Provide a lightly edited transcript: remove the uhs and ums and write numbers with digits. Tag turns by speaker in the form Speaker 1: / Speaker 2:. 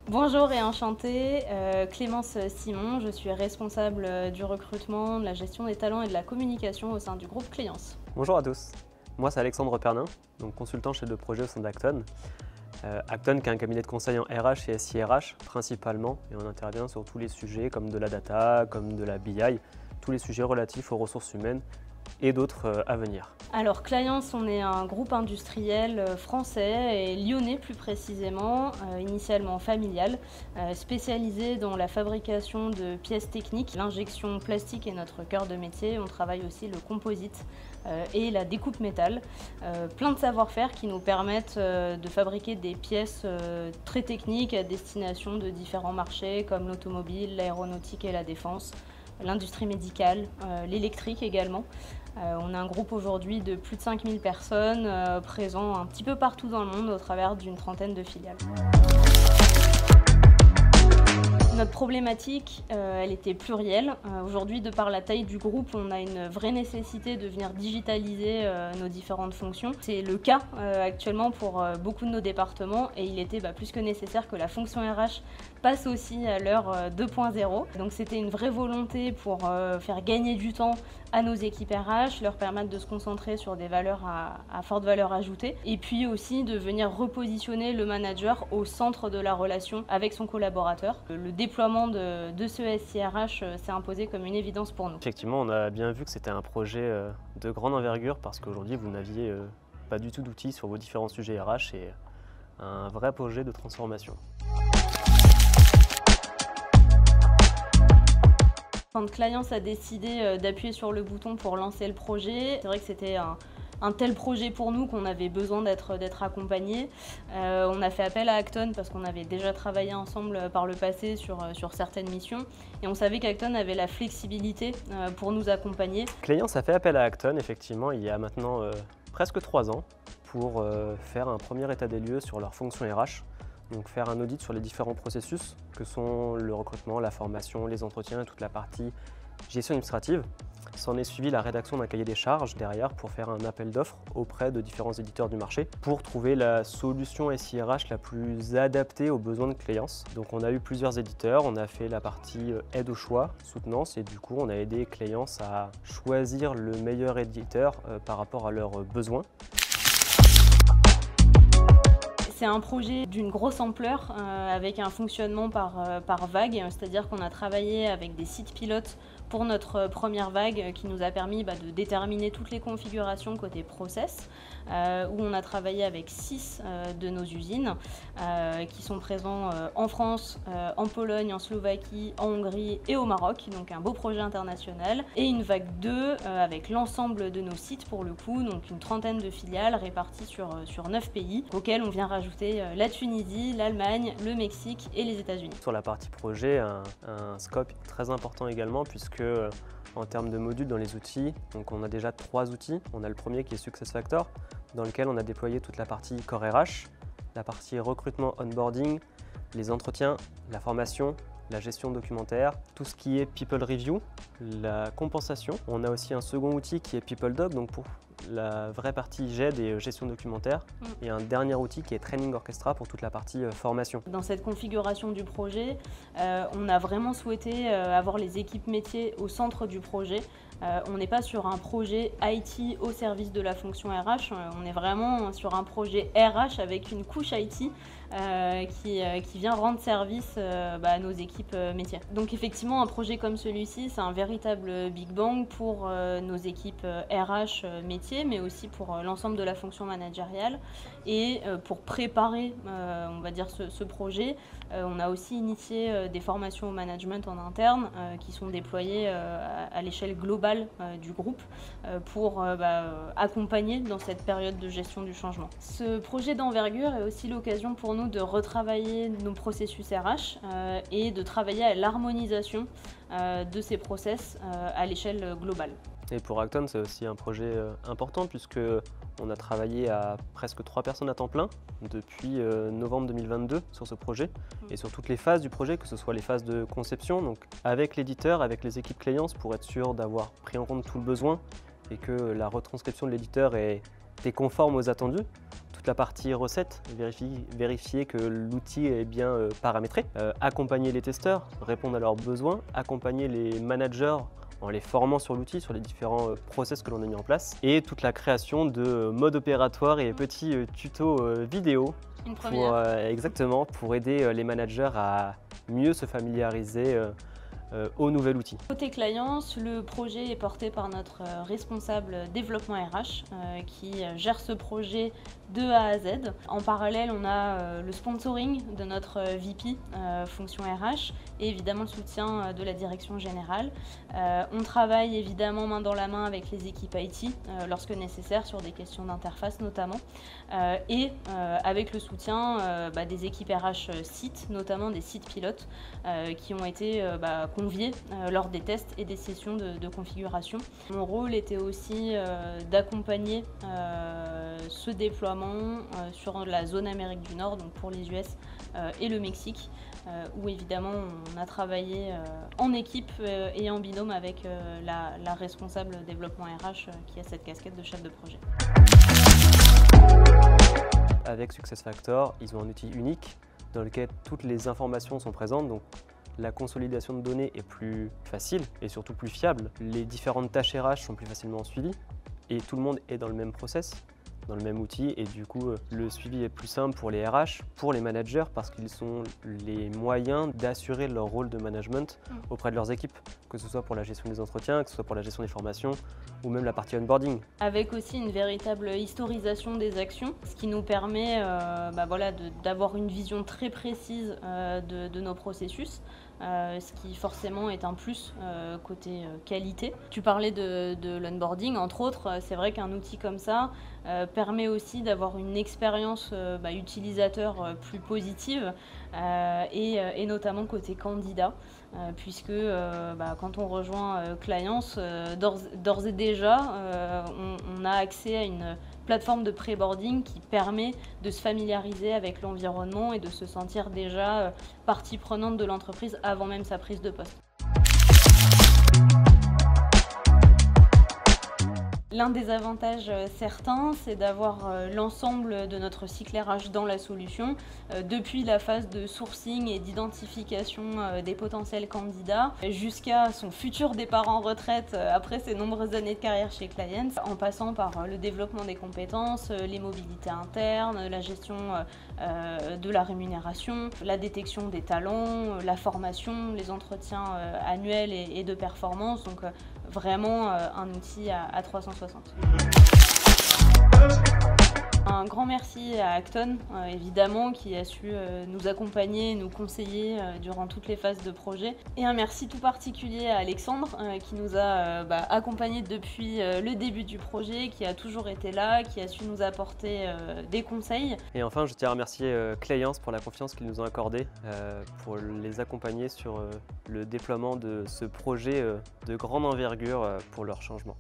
Speaker 1: Bonjour et enchantée, Clémence Simon, je suis responsable du recrutement, de la gestion des talents et de la communication au sein du groupe Cléance.
Speaker 2: Bonjour à tous, moi c'est Alexandre Pernin, donc consultant chef de projet au sein d'Acton. Acton qui est un cabinet de conseil en RH et SIRH principalement, et on intervient sur tous les sujets comme de la data, comme de la BI, tous les sujets relatifs aux ressources humaines et d'autres à venir.
Speaker 1: Alors Cléance, on est un groupe industriel français et lyonnais plus précisément, initialement familial, spécialisé dans la fabrication de pièces techniques. L'injection plastique est notre cœur de métier, on travaille aussi le composite et la découpe métal. Plein de savoir-faire qui nous permettent de fabriquer des pièces très techniques à destination de différents marchés comme l'automobile, l'aéronautique et la défense, l'industrie médicale, l'électrique également. On a un groupe aujourd'hui de plus de 5000 personnes présents un petit peu partout dans le monde au travers d'une trentaine de filiales. Notre problématique, elle était plurielle. Aujourd'hui, de par la taille du groupe, on a une vraie nécessité de venir digitaliser nos différentes fonctions. C'est le cas actuellement pour beaucoup de nos départements et il était plus que nécessaire que la fonction RH passe aussi à l'heure 2.0. Donc c'était une vraie volonté pour faire gagner du temps à nos équipes RH, leur permettre de se concentrer sur des valeurs à forte valeur ajoutée et puis aussi de venir repositionner le manager au centre de la relation avec son collaborateur. Le déploiement de ce SIRH s'est imposé comme une évidence pour nous.
Speaker 2: Effectivement, on a bien vu que c'était un projet de grande envergure parce qu'aujourd'hui vous n'aviez pas du tout d'outils sur vos différents sujets RH et un vrai projet de transformation.
Speaker 1: Quand Cléance a décidé d'appuyer sur le bouton pour lancer le projet, c'est vrai que c'était un tel projet pour nous qu'on avait besoin d'être accompagnés. On a fait appel à Acton parce qu'on avait déjà travaillé ensemble par le passé sur certaines missions et on savait qu'Acton avait la flexibilité pour nous accompagner.
Speaker 2: Cléance a fait appel à Acton effectivement il y a maintenant presque 3 ans pour faire un premier état des lieux sur leur fonction RH. Donc faire un audit sur les différents processus que sont le recrutement, la formation, les entretiens et toute la partie gestion administrative. S'en est suivi la rédaction d'un cahier des charges derrière pour faire un appel d'offres auprès de différents éditeurs du marché pour trouver la solution SIRH la plus adaptée aux besoins de Cléance. Donc on a eu plusieurs éditeurs, on a fait la partie aide au choix, soutenance et du coup on a aidé Cléance à choisir le meilleur éditeur par rapport à leurs besoins.
Speaker 1: C'est un projet d'une grosse ampleur avec un fonctionnement par vague, c'est-à-dire qu'on a travaillé avec des sites pilotes pour notre première vague qui nous a permis de déterminer toutes les configurations côté process, où on a travaillé avec 6 de nos usines qui sont présents en France, en Pologne, en Slovaquie, en Hongrie et au Maroc, donc un beau projet international, et une vague 2 avec l'ensemble de nos sites pour le coup, donc une trentaine de filiales réparties sur 9 pays, auxquels on vient rajouter la Tunisie, l'Allemagne, le Mexique et les États-Unis.
Speaker 2: Sur la partie projet, un scope très important également puisque en termes de modules dans les outils, donc on a déjà 3 outils. On a le premier qui est SuccessFactors, dans lequel on a déployé toute la partie Core RH, la partie recrutement onboarding, les entretiens, la formation, la gestion documentaire, tout ce qui est People Review, la compensation. On a aussi un second outil qui est PeopleDoc, donc pour la vraie partie GED et gestion documentaire, et un dernier outil qui est Training Orchestra pour toute la partie formation.
Speaker 1: Dans cette configuration du projet, on a vraiment souhaité avoir les équipes métiers au centre du projet. On n'est pas sur un projet IT au service de la fonction RH, on est vraiment sur un projet RH avec une couche IT qui vient rendre service à nos équipes métiers. Donc effectivement, un projet comme celui-ci, c'est un véritable Big Bang pour nos équipes RH métiers, mais aussi pour l'ensemble de la fonction managériale. Et pour préparer, on va dire, ce projet, on a aussi initié des formations au management en interne qui sont déployées à l'échelle globale du groupe pour accompagner dans cette période de gestion du changement. Ce projet d'envergure est aussi l'occasion pour nous de retravailler nos processus RH et de travailler à l'harmonisation de ces process à l'échelle globale.
Speaker 2: Et pour Acton, c'est aussi un projet important puisque on a travaillé à presque 3 personnes à temps plein depuis novembre 2022 sur ce projet et sur toutes les phases du projet, que ce soit les phases de conception, donc avec l'éditeur, avec les équipes Cléance pour être sûr d'avoir pris en compte tout le besoin et que la retranscription de l'éditeur était conforme aux attendus. toute la partie recette, vérifier que l'outil est bien paramétré, accompagner les testeurs, répondre à leurs besoins, accompagner les managers en les formant sur l'outil, sur les différents process que l'on a mis en place, et toute la création de modes opératoires et petits tutos vidéo exactement, pour aider les managers à mieux se familiariser au nouvel outil.
Speaker 1: Côté clients, le projet est porté par notre responsable développement RH qui gère ce projet de A à Z. En parallèle, on a le sponsoring de notre VP fonction RH et évidemment le soutien de la direction générale. On travaille évidemment main dans la main avec les équipes IT lorsque nécessaire sur des questions d'interface notamment et avec le soutien des équipes RH sites, notamment des sites pilotes qui ont été conviés lors des tests et des sessions de configuration. Mon rôle était aussi d'accompagner ce déploiement sur la zone Amérique du Nord, donc pour les US et le Mexique, où évidemment on a travaillé en équipe et en binôme avec la responsable développement RH qui a cette casquette de chef de projet.
Speaker 2: Avec SuccessFactors, ils ont un outil unique dans lequel toutes les informations sont présentes, donc la consolidation de données est plus facile et surtout plus fiable. Les différentes tâches RH sont plus facilement suivies et tout le monde est dans le même process, dans le même outil, et du coup le suivi est plus simple pour les RH, pour les managers, parce qu'ils ont les moyens d'assurer leur rôle de management auprès de leurs équipes, que ce soit pour la gestion des entretiens, que ce soit pour la gestion des formations ou même la partie onboarding.
Speaker 1: Avec aussi une véritable historisation des actions, ce qui nous permet d'avoir une vision très précise de nos processus. Ce qui forcément est un plus côté qualité. Tu parlais de l'onboarding, entre autres, c'est vrai qu'un outil comme ça permet aussi d'avoir une expérience utilisateur plus positive et notamment côté candidat, puisque quand on rejoint Clients, d'ores et déjà, on a accès à une plateforme de pré-boarding qui permet de se familiariser avec l'environnement et de se sentir déjà partie prenante de l'entreprise avant même sa prise de poste. L'un des avantages certains, c'est d'avoir l'ensemble de notre cycle RH dans la solution, depuis la phase de sourcing et d'identification des potentiels candidats, jusqu'à son futur départ en retraite après ses nombreuses années de carrière chez Clients, en passant par le développement des compétences, les mobilités internes, la gestion de la rémunération, la détection des talents, la formation, les entretiens annuels et de performance. Donc vraiment un outil à 360. Un grand merci à Acton, évidemment, qui a su nous accompagner, nous conseiller durant toutes les phases de projet. Et un merci tout particulier à Alexandre, qui nous a accompagnés depuis le début du projet, qui a toujours été là, qui a su nous apporter des conseils.
Speaker 2: Et enfin, je tiens à remercier Clients pour la confiance qu'ils nous ont accordée, pour les accompagner sur le déploiement de ce projet de grande envergure pour leur changement.